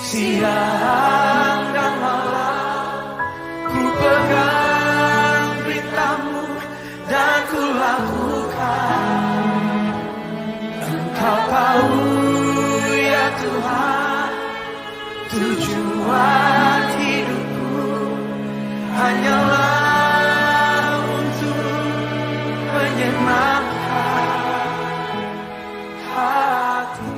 siang dan malam, ku pegang beritamu dan ku lakukan. Engkau tahu ya Tuhan, tujuan hidupku hanyalah untuk menyenangkan hati.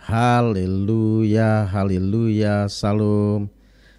Haleluya, haleluya, salam.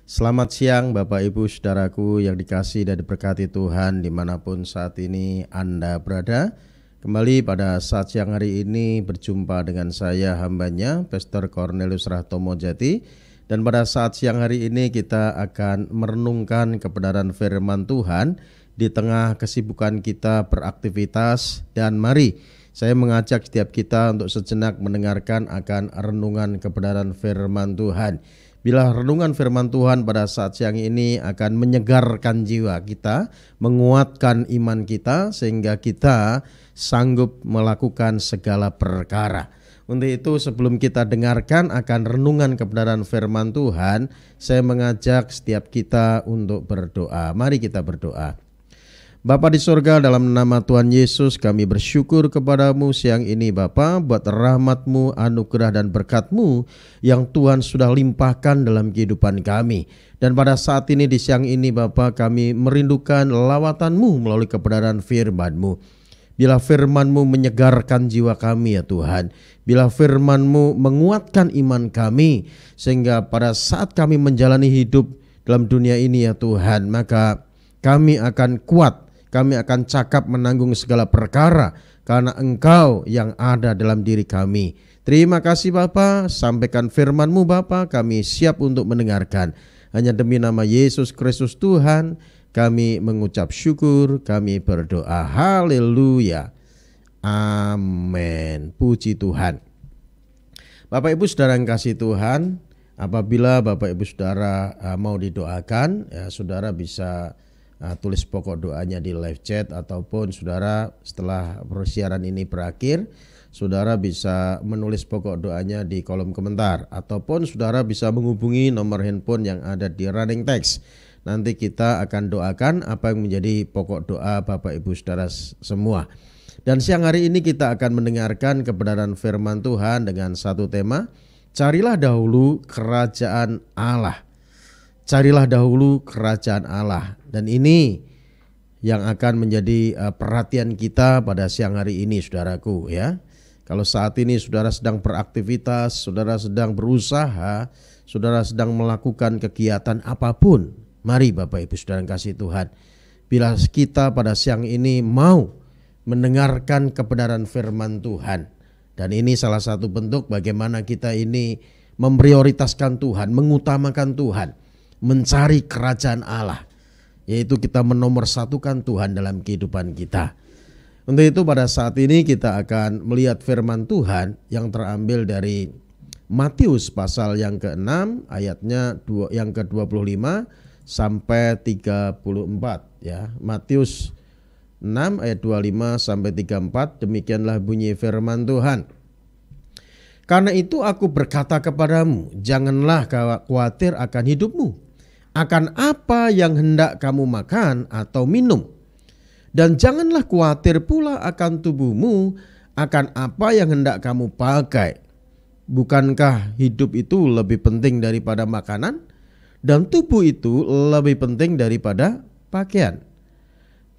Selamat siang Bapak Ibu Saudaraku yang dikasihi dan diberkati Tuhan dimanapun saat ini Anda berada. Kembali pada saat siang hari ini berjumpa dengan saya hambanya Pastor Cornelius Rahtomo Jati. Dan pada saat siang hari ini kita akan merenungkan kebenaran firman Tuhan di tengah kesibukan kita beraktivitas. Dan mari saya mengajak setiap kita untuk sejenak mendengarkan akan renungan kebenaran firman Tuhan. Bila renungan firman Tuhan pada saat siang ini akan menyegarkan jiwa kita, menguatkan iman kita sehingga kita sanggup melakukan segala perkara. Untuk itu sebelum kita dengarkan akan renungan kebenaran firman Tuhan, saya mengajak setiap kita untuk berdoa. Mari kita berdoa. Bapa di surga, dalam nama Tuhan Yesus kami bersyukur kepadamu siang ini Bapa, buat rahmat-Mu, anugerah dan berkat-Mu yang Tuhan sudah limpahkan dalam kehidupan kami. Dan pada saat ini di siang ini Bapa, kami merindukan lawatan-Mu melalui kebenaran firman-Mu. Bila firman-Mu menyegarkan jiwa kami ya Tuhan, bila firman-Mu menguatkan iman kami, sehingga pada saat kami menjalani hidup dalam dunia ini ya Tuhan, maka kami akan kuat. Kami akan cakap menanggung segala perkara karena Engkau yang ada dalam diri kami. Terima kasih Bapa, sampaikan firman-Mu Bapa, kami siap untuk mendengarkan. Hanya demi nama Yesus Kristus Tuhan kami mengucap syukur, kami berdoa. Haleluya. Amin. Puji Tuhan. Bapak Ibu Saudara yang kasih Tuhan, apabila Bapak Ibu Saudara mau didoakan, ya saudara bisa tulis pokok doanya di live chat, ataupun saudara setelah persiaran ini berakhir, saudara bisa menulis pokok doanya di kolom komentar, ataupun saudara bisa menghubungi nomor handphone yang ada di running text. Nanti kita akan doakan apa yang menjadi pokok doa Bapak Ibu Saudara semua. Dan siang hari ini kita akan mendengarkan kebenaran firman Tuhan dengan satu tema, carilah dahulu kerajaan Allah. Carilah dahulu kerajaan Allah. Dan ini yang akan menjadi perhatian kita pada siang hari ini saudaraku ya. Kalau saat ini saudara sedang beraktivitas, saudara sedang berusaha, saudara sedang melakukan kegiatan apapun, mari Bapak Ibu Saudara yang kasih Tuhan, bila kita pada siang ini mau mendengarkan kebenaran firman Tuhan, dan ini salah satu bentuk bagaimana kita ini memprioritaskan Tuhan, mengutamakan Tuhan, mencari kerajaan Allah, yaitu kita menomorsatukan Tuhan dalam kehidupan kita. Untuk itu pada saat ini kita akan melihat firman Tuhan yang terambil dari Matius pasal yang ke-6 ayatnya yang ke-25 sampai 34 ya. Matius 6 ayat 25 sampai 34, demikianlah bunyi firman Tuhan. Karena itu aku berkata kepadamu, janganlah khawatir akan hidupmu, akan apa yang hendak kamu makan atau minum. Dan janganlah khawatir pula akan tubuhmu, akan apa yang hendak kamu pakai. Bukankah hidup itu lebih penting daripada makanan, dan tubuh itu lebih penting daripada pakaian?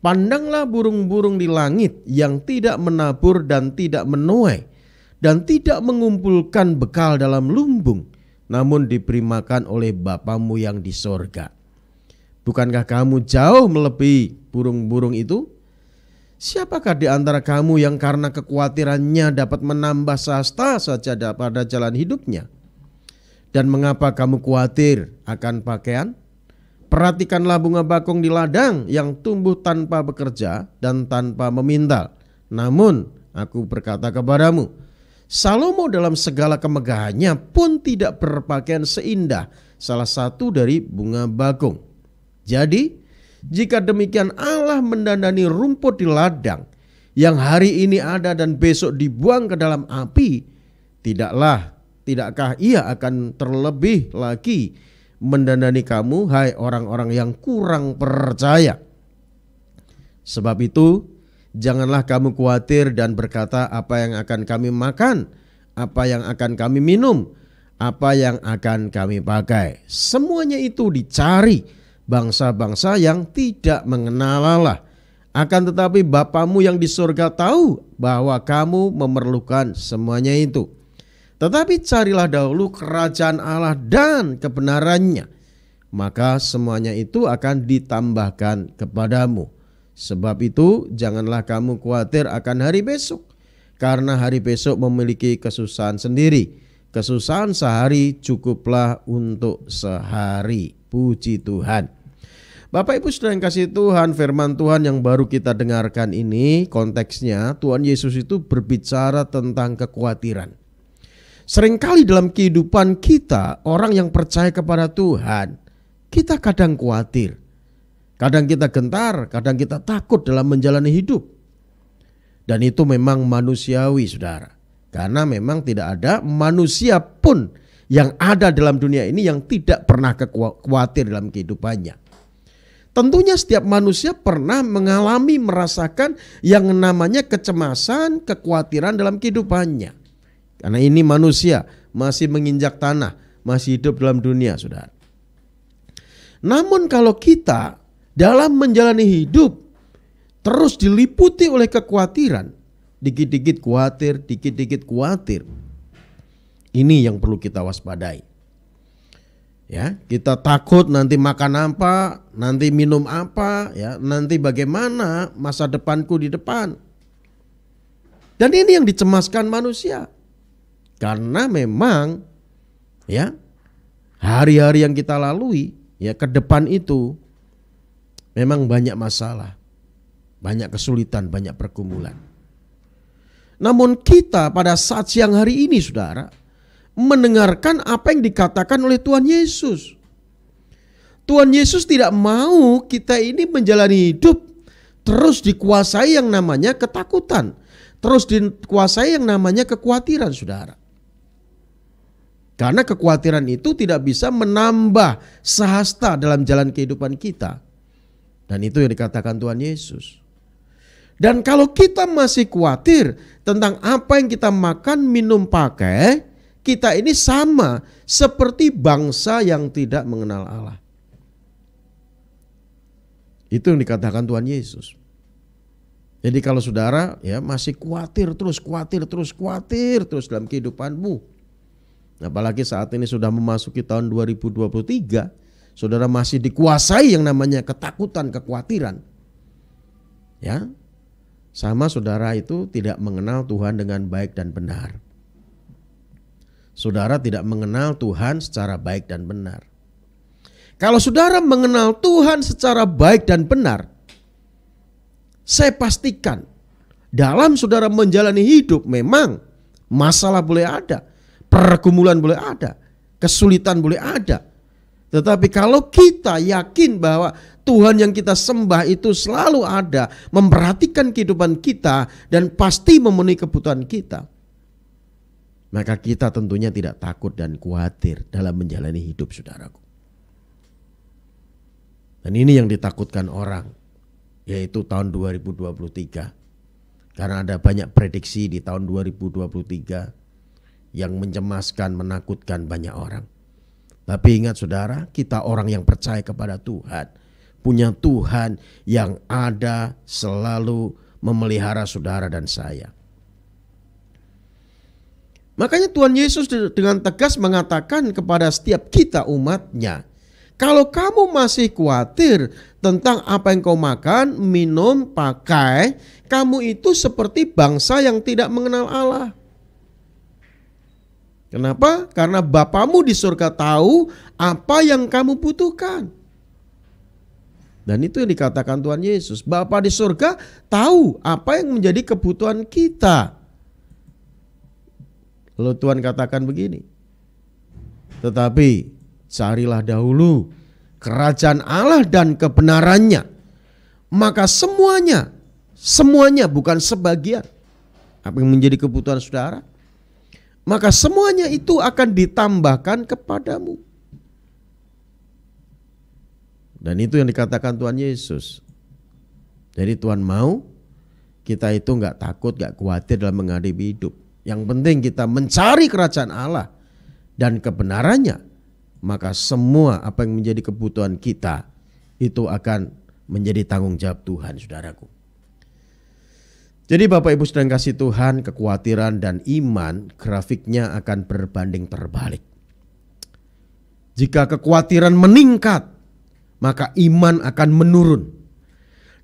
Pandanglah burung-burung di langit yang tidak menabur dan tidak menuai, dan tidak mengumpulkan bekal dalam lumbung, namun diberi makan oleh Bapamu yang di sorga. Bukankah kamu jauh melebihi burung-burung itu? Siapakah di antara kamu yang karena kekhawatirannya dapat menambah sasta saja pada jalan hidupnya? Dan mengapa kamu khawatir akan pakaian? Perhatikanlah bunga bakung di ladang yang tumbuh tanpa bekerja dan tanpa memintal. Namun aku berkata kepadamu, Salomo dalam segala kemegahannya pun tidak berpakaian seindah salah satu dari bunga bakung. Jadi, jika demikian Allah mendandani rumput di ladang yang hari ini ada dan besok dibuang ke dalam api, tidaklah Tidakkah Ia akan terlebih lagi mendandani kamu, hai orang-orang yang kurang percaya? Sebab itu, janganlah kamu khawatir dan berkata, apa yang akan kami makan, apa yang akan kami minum, apa yang akan kami pakai. Semuanya itu dicari bangsa-bangsa yang tidak mengenal Allah. Akan tetapi Bapamu yang di surga tahu bahwa kamu memerlukan semuanya itu. Tetapi carilah dahulu kerajaan Allah dan kebenarannya, maka semuanya itu akan ditambahkan kepadamu. Sebab itu janganlah kamu khawatir akan hari besok, karena hari besok memiliki kesusahan sendiri. Kesusahan sehari cukuplah untuk sehari. Puji Tuhan. Bapak Ibu Saudara yang kasih Tuhan, firman Tuhan yang baru kita dengarkan ini konteksnya Tuhan Yesus itu berbicara tentang kekhawatiran. Seringkali dalam kehidupan kita, orang yang percaya kepada Tuhan, kita kadang khawatir, kadang kita gentar, kadang kita takut dalam menjalani hidup. Dan itu memang manusiawi, saudara. Karena memang tidak ada manusia pun yang ada dalam dunia ini yang tidak pernah khawatir dalam kehidupannya. Tentunya setiap manusia pernah mengalami, merasakan yang namanya kecemasan, kekhawatiran dalam kehidupannya. Karena ini manusia masih menginjak tanah, masih hidup dalam dunia, saudara. Namun kalau kita dalam menjalani hidup terus diliputi oleh kekhawatiran, dikit-dikit khawatir, dikit-dikit khawatir, ini yang perlu kita waspadai. Ya, kita takut nanti makan apa, nanti minum apa, ya, nanti bagaimana masa depanku di depan. Dan ini yang dicemaskan manusia. Karena memang ya hari-hari yang kita lalui ya ke depan itu memang banyak masalah, banyak kesulitan, banyak pergumulan. Namun kita pada saat siang hari ini, saudara, mendengarkan apa yang dikatakan oleh Tuhan Yesus. Tuhan Yesus tidak mau kita ini menjalani hidup terus dikuasai yang namanya ketakutan, terus dikuasai yang namanya kekhawatiran, saudara. Karena kekhawatiran itu tidak bisa menambah sehasta dalam jalan kehidupan kita. Dan itu yang dikatakan Tuhan Yesus. Dan kalau kita masih khawatir tentang apa yang kita makan, minum, pakai, kita ini sama seperti bangsa yang tidak mengenal Allah. Itu yang dikatakan Tuhan Yesus. Jadi kalau saudara ya masih khawatir terus dalam kehidupanmu, apalagi saat ini sudah memasuki tahun 2023, saudara masih dikuasai yang namanya ketakutan, kekhawatiran. Ya, sama saudara itu tidak mengenal Tuhan dengan baik dan benar. Saudara tidak mengenal Tuhan secara baik dan benar. Kalau saudara mengenal Tuhan secara baik dan benar, saya pastikan dalam saudara menjalani hidup memang masalah boleh ada, pergumulan boleh ada, kesulitan boleh ada. Tetapi kalau kita yakin bahwa Tuhan yang kita sembah itu selalu ada, memperhatikan kehidupan kita dan pasti memenuhi kebutuhan kita, maka kita tentunya tidak takut dan khawatir dalam menjalani hidup, saudaraku. Dan ini yang ditakutkan orang, yaitu tahun 2023. Karena ada banyak prediksi di tahun 2023 yang mencemaskan, menakutkan banyak orang. Tapi ingat saudara, kita orang yang percaya kepada Tuhan, punya Tuhan yang ada selalu memelihara saudara dan saya. Makanya Tuhan Yesus dengan tegas mengatakan kepada setiap kita umatnya, kalau kamu masih khawatir tentang apa yang kau makan, minum, pakai, kamu itu seperti bangsa yang tidak mengenal Allah. Kenapa? Karena Bapamu di surga tahu apa yang kamu butuhkan. Dan itu yang dikatakan Tuhan Yesus. Bapa di surga tahu apa yang menjadi kebutuhan kita. Lalu Tuhan katakan begini, tetapi carilah dahulu kerajaan Allah dan kebenarannya, maka semuanya bukan sebagian. Apa yang menjadi kebutuhan saudara maka semuanya itu akan ditambahkan kepadamu. Dan itu yang dikatakan Tuhan Yesus. Jadi Tuhan mau kita itu nggak takut, nggak khawatir dalam menghadapi hidup. Yang penting kita mencari kerajaan Allah dan kebenarannya, maka semua apa yang menjadi kebutuhan kita itu akan menjadi tanggung jawab Tuhan, saudaraku. Jadi Bapak Ibu sedang kasih Tuhan, kekhawatiran dan iman grafiknya akan berbanding terbalik. Jika kekhawatiran meningkat, maka iman akan menurun.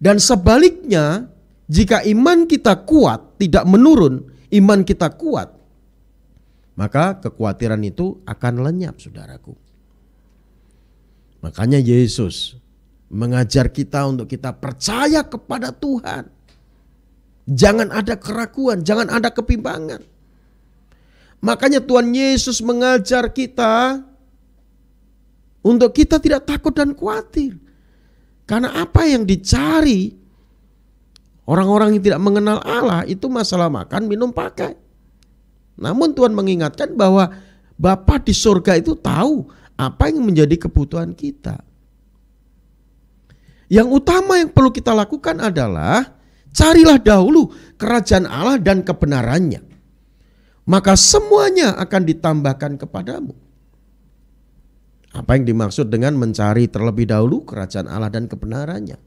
Dan sebaliknya, jika iman kita kuat, tidak menurun, iman kita kuat, maka kekhawatiran itu akan lenyap, saudaraku. Makanya Yesus mengajar kita untuk kita percaya kepada Tuhan. Jangan ada keraguan, jangan ada kebimbangan. Makanya Tuhan Yesus mengajar kita untuk kita tidak takut dan khawatir. Karena apa yang dicari orang-orang yang tidak mengenal Allah itu masalah makan, minum, pakai. Namun Tuhan mengingatkan bahwa Bapa di surga itu tahu apa yang menjadi kebutuhan kita. Yang utama yang perlu kita lakukan adalah carilah dahulu kerajaan Allah dan kebenarannya, maka semuanya akan ditambahkan kepadamu. Apa yang dimaksud dengan mencari terlebih dahulu kerajaan Allah dan kebenarannya?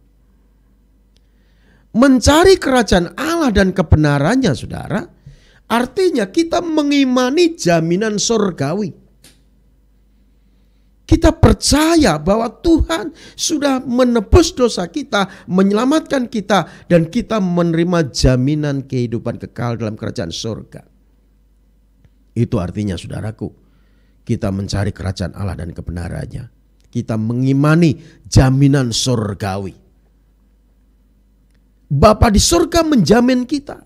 Mencari kerajaan Allah dan kebenarannya, saudara, artinya kita mengimani jaminan surgawi. Kita percaya bahwa Tuhan sudah menebus dosa kita, menyelamatkan kita, dan kita menerima jaminan kehidupan kekal dalam kerajaan surga. Itu artinya, saudaraku, kita mencari kerajaan Allah dan kebenarannya. Kita mengimani jaminan surgawi. Bapa di surga menjamin kita,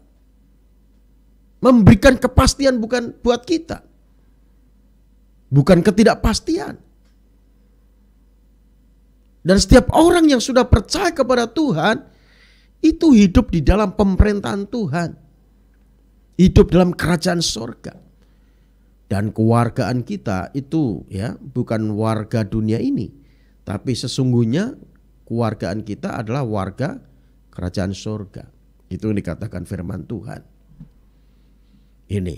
memberikan kepastian bukan buat kita, bukan ketidakpastian. Dan setiap orang yang sudah percaya kepada Tuhan itu hidup di dalam pemerintahan Tuhan, hidup dalam kerajaan surga. Dan kewargaan kita itu ya bukan warga dunia ini, tapi sesungguhnya kewargaan kita adalah warga kerajaan surga. Itu yang dikatakan firman Tuhan. Ini.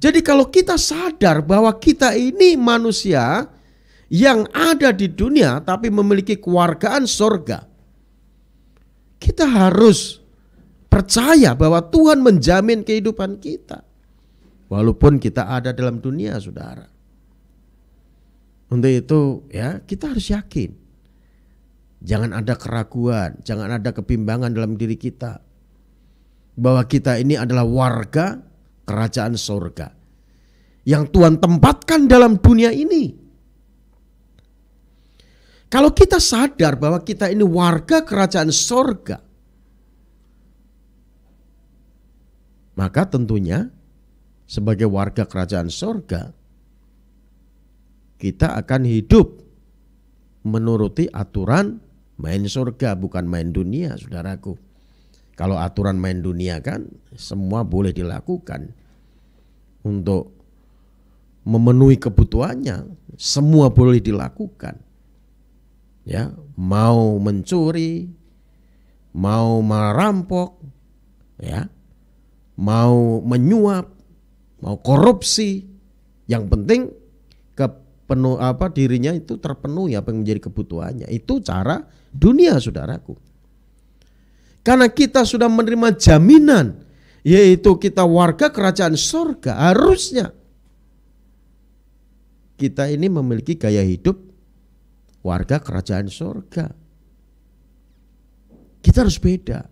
Jadi kalau kita sadar bahwa kita ini manusia yang ada di dunia tapi memiliki kewargaan surga, kita harus percaya bahwa Tuhan menjamin kehidupan kita walaupun kita ada dalam dunia, saudara. Untuk itu ya kita harus yakin, jangan ada keraguan, jangan ada kebimbangan dalam diri kita, bahwa kita ini adalah warga kerajaan surga yang Tuhan tempatkan dalam dunia ini. Kalau kita sadar bahwa kita ini warga kerajaan surga, maka tentunya sebagai warga kerajaan surga kita akan hidup menuruti aturan main surga, bukan main dunia, saudaraku. Kalau aturan main dunia kan semua boleh dilakukan untuk memenuhi kebutuhannya, semua boleh dilakukan. Ya, mau mencuri, mau merampok, ya, mau menyuap, mau korupsi, yang penting dirinya itu terpenuhi apa yang menjadi kebutuhannya. Itu cara dunia, saudaraku. Karena kita sudah menerima jaminan, yaitu kita warga kerajaan surga, harusnya kita ini memiliki gaya hidup warga kerajaan surga. Kita harus beda.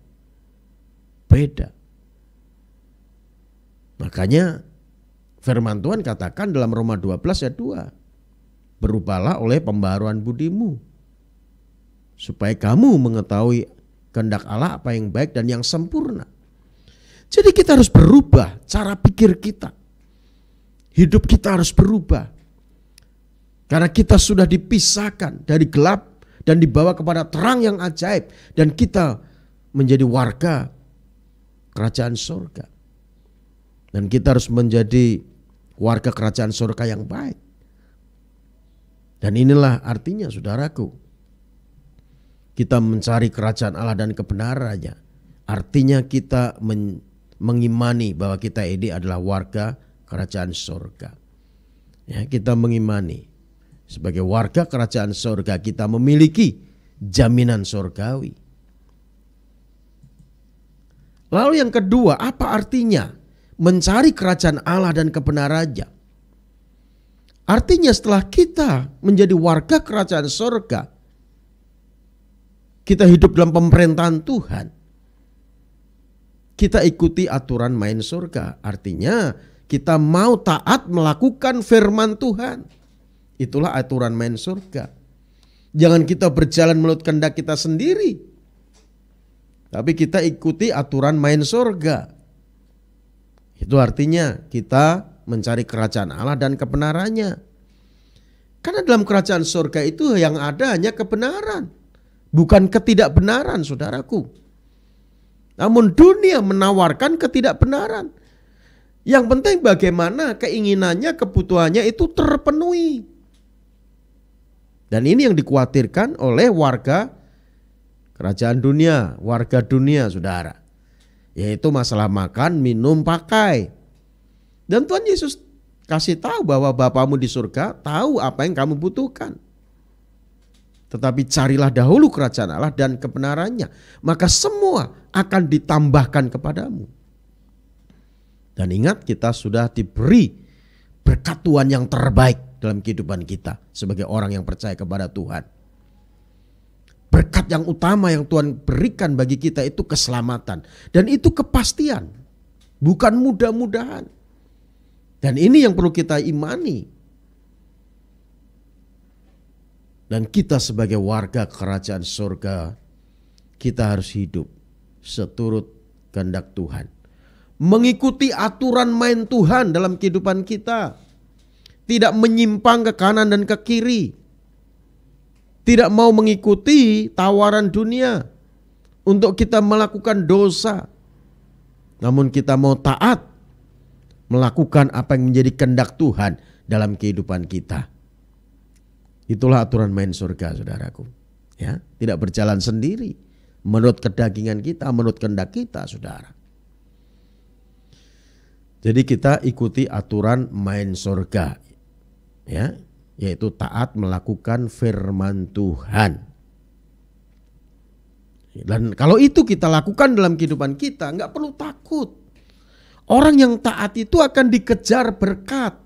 Makanya firman Tuhan katakan dalam Roma 12 ayat 2, berubahlah oleh pembaharuan budimu, supaya kamu mengetahui kehendak Allah apa yang baik dan yang sempurna. Jadi kita harus berubah cara pikir kita. Hidup kita harus berubah. Karena kita sudah dipisahkan dari gelap dan dibawa kepada terang yang ajaib. Dan kita menjadi warga kerajaan surga. Dan kita harus menjadi warga kerajaan surga yang baik. Dan inilah artinya saudaraku, kita mencari kerajaan Allah dan kebenarannya. Artinya kita mengimani bahwa kita ini adalah warga kerajaan surga. Ya, kita mengimani sebagai warga kerajaan surga kita memiliki jaminan surgawi. Lalu yang kedua, apa artinya mencari kerajaan Allah dan kebenarannya? Artinya setelah kita menjadi warga kerajaan surga, kita hidup dalam pemerintahan Tuhan, kita ikuti aturan main surga. Artinya kita mau taat melakukan firman Tuhan. Itulah aturan main surga. Jangan kita berjalan menurut kehendak kita sendiri, tapi kita ikuti aturan main surga. Itu artinya kita mencari kerajaan Allah dan kebenarannya. Karena dalam kerajaan surga itu yang ada hanya kebenaran, bukan ketidakbenaran saudaraku. Namun dunia menawarkan ketidakbenaran. Yang penting bagaimana keinginannya, kebutuhannya itu terpenuhi. Dan ini yang dikhawatirkan oleh warga kerajaan dunia, warga dunia saudara. Yaitu masalah makan, minum, pakai. Dan Tuhan Yesus kasih tahu bahwa Bapamu di surga tahu apa yang kamu butuhkan. Tetapi carilah dahulu kerajaan Allah dan kebenarannya, maka semua akan ditambahkan kepadamu. Dan ingat, kita sudah diberi berkat Tuhan yang terbaik dalam kehidupan kita sebagai orang yang percaya kepada Tuhan. Berkat yang utama yang Tuhan berikan bagi kita itu keselamatan. Dan itu kepastian, bukan mudah-mudahan. Dan ini yang perlu kita imani. Dan kita sebagai warga kerajaan surga, kita harus hidup seturut kehendak Tuhan. Mengikuti aturan main Tuhan dalam kehidupan kita. Tidak menyimpang ke kanan dan ke kiri. Tidak mau mengikuti tawaran dunia untuk kita melakukan dosa. Namun kita mau taat melakukan apa yang menjadi kehendak Tuhan dalam kehidupan kita. Itulah aturan main surga saudaraku. Ya, tidak berjalan sendiri menurut kedagingan kita, menurut kehendak kita saudara. Jadi kita ikuti aturan main surga, ya, yaitu taat melakukan firman Tuhan. Dan kalau itu kita lakukan dalam kehidupan kita, nggak perlu takut. Orang yang taat itu akan dikejar berkat.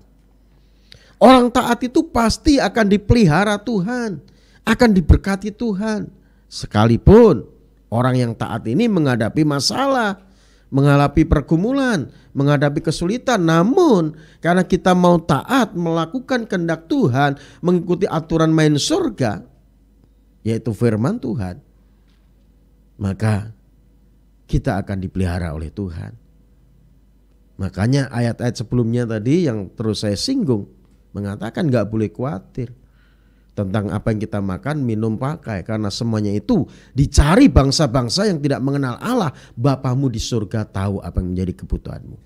Orang taat itu pasti akan dipelihara Tuhan, akan diberkati Tuhan. Sekalipun orang yang taat ini menghadapi masalah, menghadapi pergumulan, menghadapi kesulitan, namun karena kita mau taat melakukan kehendak Tuhan, mengikuti aturan main surga, yaitu firman Tuhan, maka kita akan dipelihara oleh Tuhan. Makanya ayat-ayat sebelumnya tadi yang terus saya singgung mengatakan gak boleh khawatir tentang apa yang kita makan, minum, pakai. Karena semuanya itu dicari bangsa-bangsa yang tidak mengenal Allah. Bapamu di surga tahu apa yang menjadi kebutuhanmu.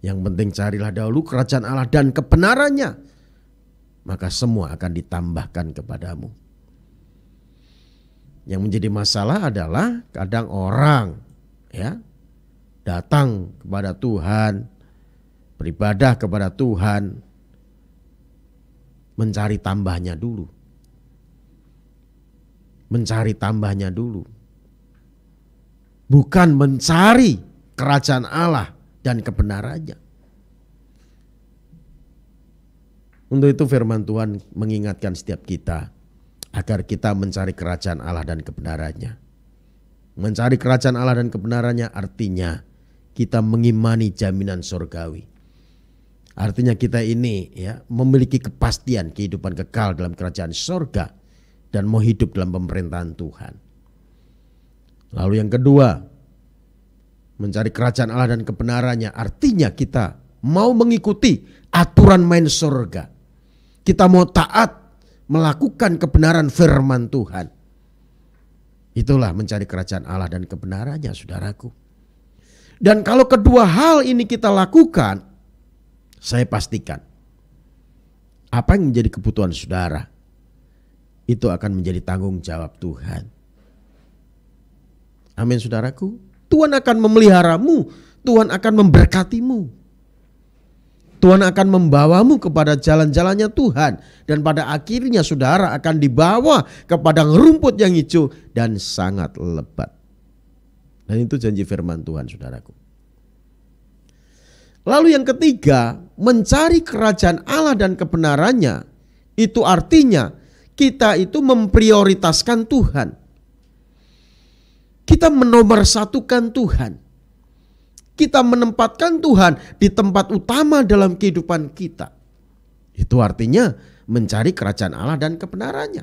Yang penting carilah dahulu kerajaan Allah dan kebenarannya, maka semua akan ditambahkan kepadamu. Yang menjadi masalah adalah kadang orang ya datang kepada Tuhan, beribadah kepada Tuhan, mencari tambahnya dulu. Mencari tambahnya dulu. Bukan mencari kerajaan Allah dan kebenarannya. Untuk itu firman Tuhan mengingatkan setiap kita agar kita mencari kerajaan Allah dan kebenarannya. Mencari kerajaan Allah dan kebenarannya artinya kita mengimani jaminan surgawi. Artinya kita ini ya memiliki kepastian kehidupan kekal dalam kerajaan surga dan mau hidup dalam pemerintahan Tuhan. Lalu yang kedua, mencari kerajaan Allah dan kebenarannya artinya kita mau mengikuti aturan main surga. Kita mau taat melakukan kebenaran firman Tuhan. Itulah mencari kerajaan Allah dan kebenarannya saudaraku. Dan kalau kedua hal ini kita lakukan, saya pastikan apa yang menjadi kebutuhan saudara itu akan menjadi tanggung jawab Tuhan. Amin saudaraku. Tuhan akan memeliharamu, Tuhan akan memberkatimu. Tuhan akan membawamu kepada jalan-jalannya Tuhan. Dan pada akhirnya saudara akan dibawa ke padang rumput yang hijau dan sangat lebat. Dan itu janji firman Tuhan saudaraku. Lalu yang ketiga, mencari kerajaan Allah dan kebenarannya. Itu artinya kita itu memprioritaskan Tuhan. Kita menomorsatukan Tuhan. Kita menempatkan Tuhan di tempat utama dalam kehidupan kita. Itu artinya mencari kerajaan Allah dan kebenarannya.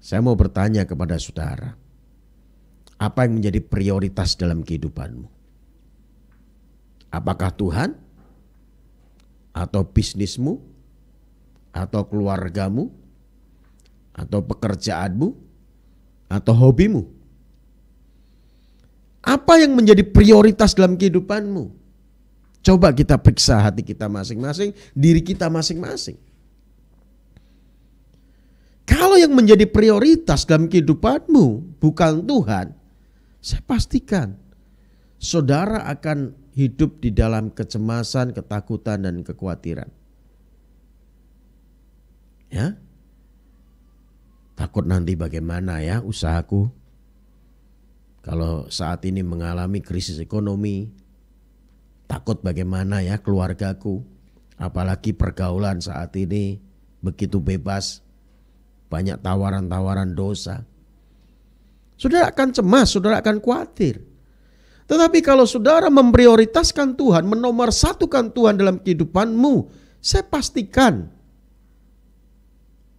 Saya mau bertanya kepada saudara, apa yang menjadi prioritas dalam kehidupanmu? Apakah Tuhan? Atau bisnismu? Atau keluargamu? Atau pekerjaanmu? Atau hobimu? Apa yang menjadi prioritas dalam kehidupanmu? Coba kita periksa hati kita masing-masing, diri kita masing-masing. Kalau yang menjadi prioritas dalam kehidupanmu bukan Tuhan, saya pastikan saudara akan hidup di dalam kecemasan, ketakutan, dan kekhawatiran. Ya, takut nanti bagaimana ya usahaku kalau saat ini mengalami krisis ekonomi. Takut bagaimana ya keluargaku, apalagi pergaulan saat ini begitu bebas, banyak tawaran-tawaran dosa. Saudara akan cemas, saudara akan khawatir. Tetapi kalau saudara memprioritaskan Tuhan, menomorsatukan Tuhan dalam kehidupanmu, saya pastikan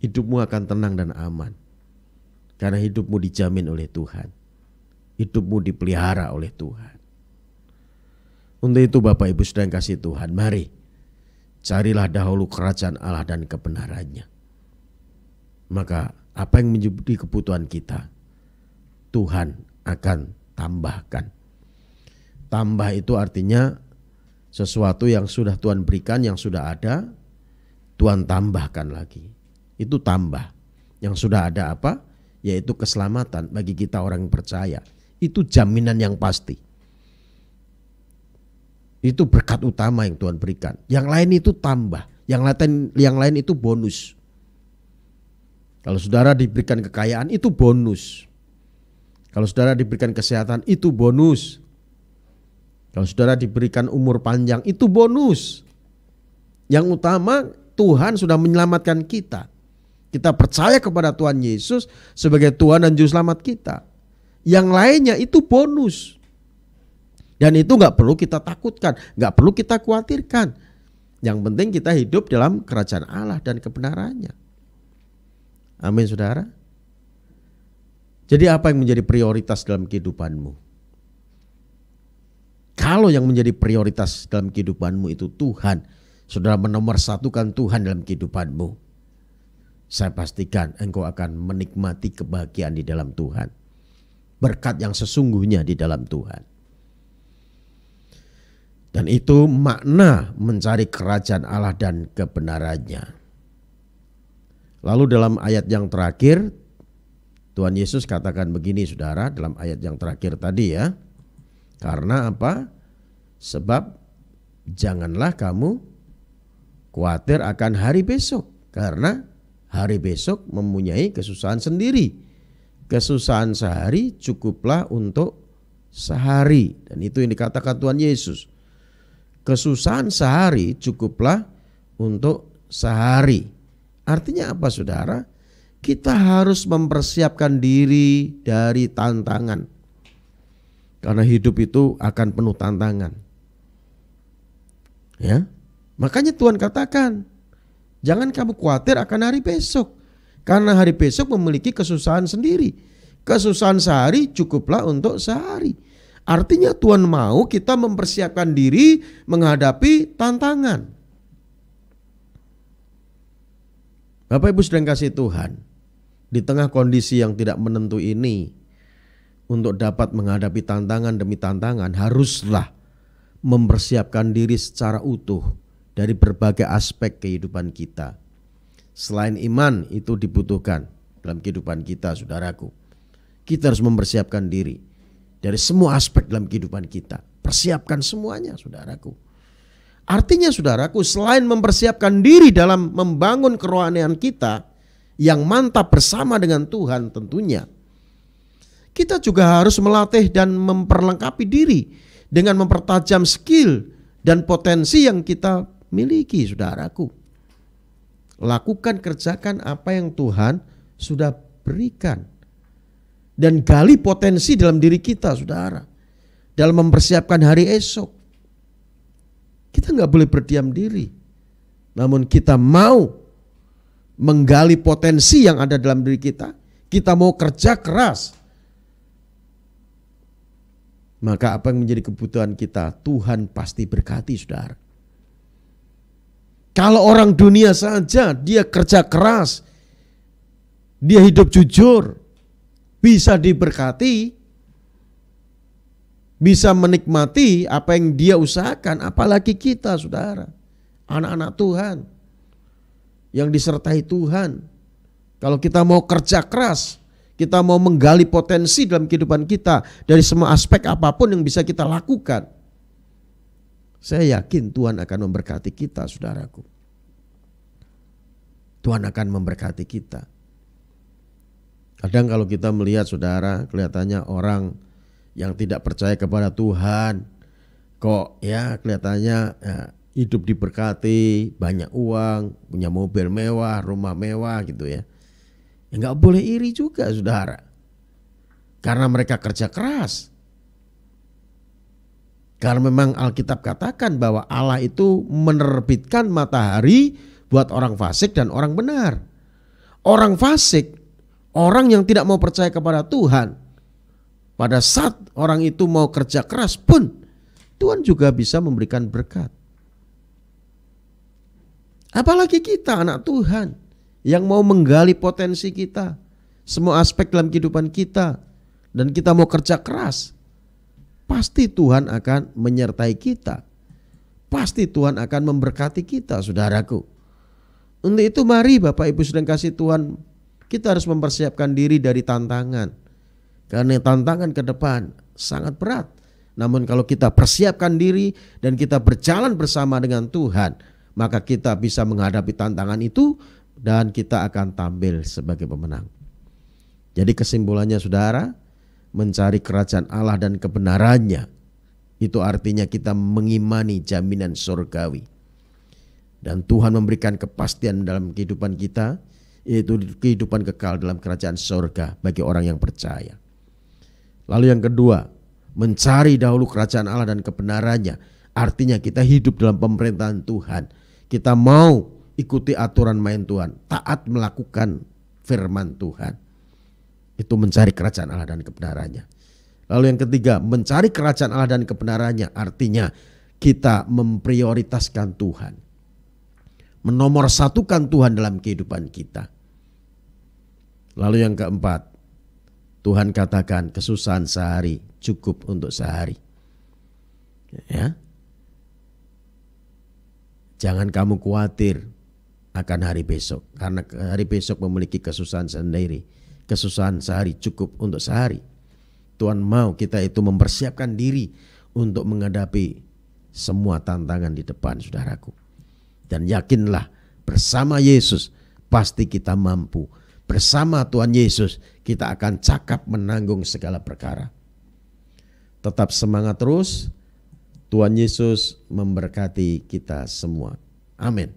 hidupmu akan tenang dan aman. Karena hidupmu dijamin oleh Tuhan. Hidupmu dipelihara oleh Tuhan. Untuk itu Bapak Ibu saudara yang kasih Tuhan, mari carilah dahulu kerajaan Allah dan kebenarannya. Maka apa yang menjadi kebutuhan kita, Tuhan akan tambahkan. Tambah itu artinya sesuatu yang sudah Tuhan berikan, yang sudah ada, Tuhan tambahkan lagi. Itu tambah. Yang sudah ada apa? Yaitu keselamatan bagi kita orang yang percaya. Itu jaminan yang pasti. Itu berkat utama yang Tuhan berikan. Yang lain itu tambah. Yang lain itu bonus. Kalau saudara diberikan kekayaan itu bonus. Kalau saudara diberikan kesehatan itu bonus. Kalau saudara diberikan umur panjang itu bonus. Yang utama Tuhan sudah menyelamatkan kita. Kita percaya kepada Tuhan Yesus sebagai Tuhan dan Juru Selamat kita. Yang lainnya itu bonus. Dan itu gak perlu kita takutkan, gak perlu kita khawatirkan. Yang penting kita hidup dalam kerajaan Allah dan kebenarannya. Amin saudara. Jadi apa yang menjadi prioritas dalam kehidupanmu? Kalau yang menjadi prioritas dalam kehidupanmu itu Tuhan, saudara menomorsatukan Tuhan dalam kehidupanmu, saya pastikan engkau akan menikmati kebahagiaan di dalam Tuhan. Berkat yang sesungguhnya di dalam Tuhan. Dan itu makna mencari kerajaan Allah dan kebenarannya. Lalu dalam ayat yang terakhir, Tuhan Yesus katakan begini saudara, dalam ayat yang terakhir tadi ya. Karena apa? Sebab janganlah kamu khawatir akan hari besok. Karena hari besok mempunyai kesusahan sendiri. Kesusahan sehari cukuplah untuk sehari. Dan itu yang dikatakan Tuhan Yesus. Kesusahan sehari cukuplah untuk sehari. Artinya apa saudara? Kita harus mempersiapkan diri dari tantangan. Karena hidup itu akan penuh tantangan. Ya, makanya Tuhan katakan, jangan kamu khawatir akan hari besok. Karena hari besok memiliki kesusahan sendiri. Kesusahan sehari cukuplah untuk sehari. Artinya Tuhan mau kita mempersiapkan diri menghadapi tantangan. Bapak Ibu sedang kasih Tuhan, di tengah kondisi yang tidak menentu ini, untuk dapat menghadapi tantangan demi tantangan haruslah mempersiapkan diri secara utuh dari berbagai aspek kehidupan kita. Selain iman itu dibutuhkan dalam kehidupan kita, saudaraku. Kita harus mempersiapkan diri dari semua aspek dalam kehidupan kita. Persiapkan semuanya, saudaraku. Artinya, saudaraku, selain mempersiapkan diri dalam membangun kerohanian kita yang mantap bersama dengan Tuhan tentunya, kita juga harus melatih dan memperlengkapi diri dengan mempertajam skill dan potensi yang kita miliki, saudaraku. Lakukan, kerjakan apa yang Tuhan sudah berikan. Dan gali potensi dalam diri kita, saudara. Dalam mempersiapkan hari esok. Kita nggak boleh berdiam diri. Namun kita mau menggali potensi yang ada dalam diri kita. Kita mau kerja keras. Maka apa yang menjadi kebutuhan kita, Tuhan pasti berkati, saudara. Kalau orang dunia saja dia kerja keras, dia hidup jujur, bisa diberkati, bisa menikmati apa yang dia usahakan, apalagi kita, saudara, anak-anak Tuhan yang disertai Tuhan. Kalau kita mau kerja keras, kita mau menggali potensi dalam kehidupan kita dari semua aspek apapun yang bisa kita lakukan, saya yakin Tuhan akan memberkati kita, saudaraku. Tuhan akan memberkati kita. Kadang kalau kita melihat, saudara, kelihatannya orang yang tidak percaya kepada Tuhan, kok ya kelihatannya hidup diberkati, banyak uang, punya mobil mewah, rumah mewah gitu ya. Ya nggak boleh iri juga, saudara. Karena mereka kerja keras. Karena memang Alkitab katakan bahwa Allah itu menerbitkan matahari buat orang fasik dan orang benar. Orang fasik, orang yang tidak mau percaya kepada Tuhan, pada saat orang itu mau kerja keras pun Tuhan juga bisa memberikan berkat. Apalagi kita anak Tuhan yang mau menggali potensi kita, semua aspek dalam kehidupan kita, dan kita mau kerja keras, pasti Tuhan akan menyertai kita. Pasti Tuhan akan memberkati kita, saudaraku. Untuk itu mari Bapak Ibu sedang kasih Tuhan, kita harus mempersiapkan diri dari tantangan. Karena tantangan ke depan sangat berat. Namun kalau kita persiapkan diri dan kita berjalan bersama dengan Tuhan, maka kita bisa menghadapi tantangan itu dan kita akan tampil sebagai pemenang. Jadi kesimpulannya, saudara, mencari kerajaan Allah dan kebenarannya, itu artinya kita mengimani jaminan surgawi. Dan Tuhan memberikan kepastian dalam kehidupan kita, yaitu kehidupan kekal dalam kerajaan surga bagi orang yang percaya. Lalu yang kedua, mencari dahulu kerajaan Allah dan kebenarannya, artinya kita hidup dalam pemerintahan Tuhan. Kita mau ikuti aturan main Tuhan, taat melakukan firman Tuhan. Itu mencari kerajaan Allah dan kebenarannya. Lalu yang ketiga, mencari kerajaan Allah dan kebenarannya, artinya kita memprioritaskan Tuhan, menomorsatukan Tuhan dalam kehidupan kita. Lalu yang keempat, Tuhan katakan kesusahan sehari cukup untuk sehari. Ya. Jangan kamu khawatir akan hari besok, karena hari besok memiliki kesusahan sendiri. Kesusahan sehari cukup untuk sehari. Tuhan mau kita itu mempersiapkan diri untuk menghadapi semua tantangan di depan, saudaraku. Dan yakinlah bersama Yesus pasti kita mampu. Bersama Tuhan Yesus kita akan cakap menanggung segala perkara. Tetap semangat terus. Tuhan Yesus memberkati kita semua. Amin.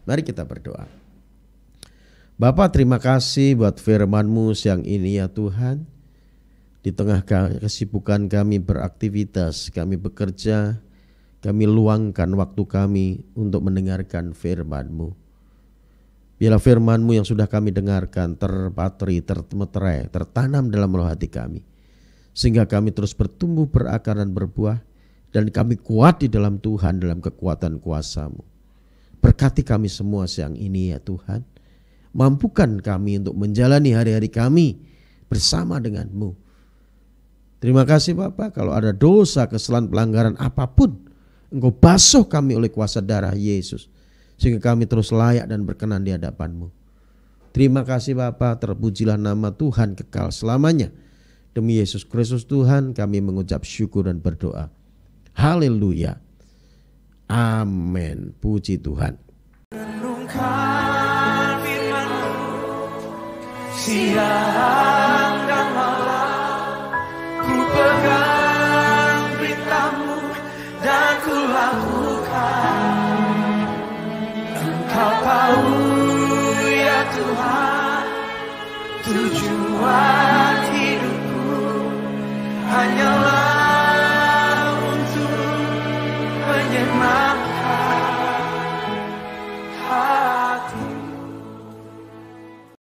Mari kita berdoa. Bapa, terima kasih buat firman-Mu siang ini ya Tuhan. Di tengah kesibukan kami beraktivitas, kami bekerja, kami luangkan waktu kami untuk mendengarkan firman-Mu. Biarlah firman-Mu yang sudah kami dengarkan terpatri, termeterai, tertanam dalam roh hati kami. Sehingga kami terus bertumbuh, berakar dan berbuah. Dan kami kuat di dalam Tuhan, dalam kekuatan kuasa-Mu. Berkati kami semua siang ini ya Tuhan. Mampukan kami untuk menjalani hari-hari kami bersama dengan-Mu. Terima kasih Bapak, kalau ada dosa, kesalahan, pelanggaran apapun Engkau basuh kami oleh kuasa darah Yesus, sehingga kami terus layak dan berkenan di hadapan-Mu. Terima kasih Bapa, terpujilah nama Tuhan kekal selamanya. Demi Yesus Kristus Tuhan kami mengucap syukur dan berdoa. Haleluya. Amin. Puji Tuhan. Renungkan firman-Mu siang dan malam, ku pegang berita-Mu dan ku lakukan. Engkau tahu ya Tuhan, tujuan hidupku hanyalah